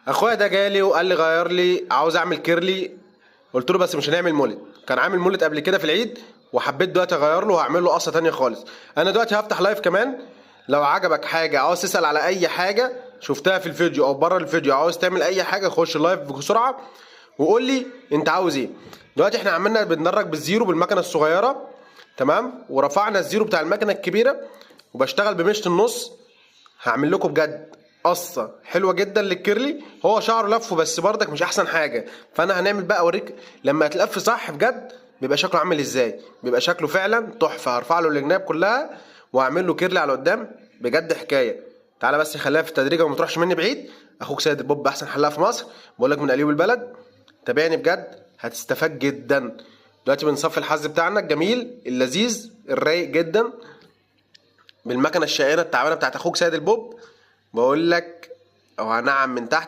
اخويا ده جالي وقال لي غير لي، عاوز اعمل كيرلي. قلت له بس مش هنعمل مولد، كان عامل مولد قبل كده في العيد وحبيت دلوقتي اغير له وهعمل له قصه تانية خالص. انا دلوقتي هفتح لايف كمان، لو عجبك حاجه عاوز تسال على اي حاجه شفتها في الفيديو او بره الفيديو، عاوز تعمل اي حاجه، خش اللايف بسرعه وقول لي انت عاوز ايه. دلوقتي احنا عملنا بندرج بالزيرو بالمكنه الصغيره، تمام، ورفعنا الزيرو بتاع المكنه الكبيره وبشتغل بمشط النص. هعمل لكم بجد قصه حلوه جدا للكيرلي. هو شعره لفه بس بردك مش احسن حاجه، فانا هنعمل بقى اوريك لما هتلف صح بجد بيبقى شكله عامل ازاي، بيبقى شكله فعلا تحفه. هرفع له الجناب كلها واعمل له كيرلي على قدام بجد حكايه. تعالى بس خليها في التدريج وما تروحش مني بعيد. اخوك سيد البوب احسن حلاق في مصر، بقول لك من قليوب البلد. تابعني بجد هتستفاد جدا. دلوقتي بنصفي الحز بتاعنا الجميل اللذيذ الرايق جدا بالمكنه الشقيانه التعبانه بتاعت اخوك سيد البوب. بقول لك او هنعم من تحت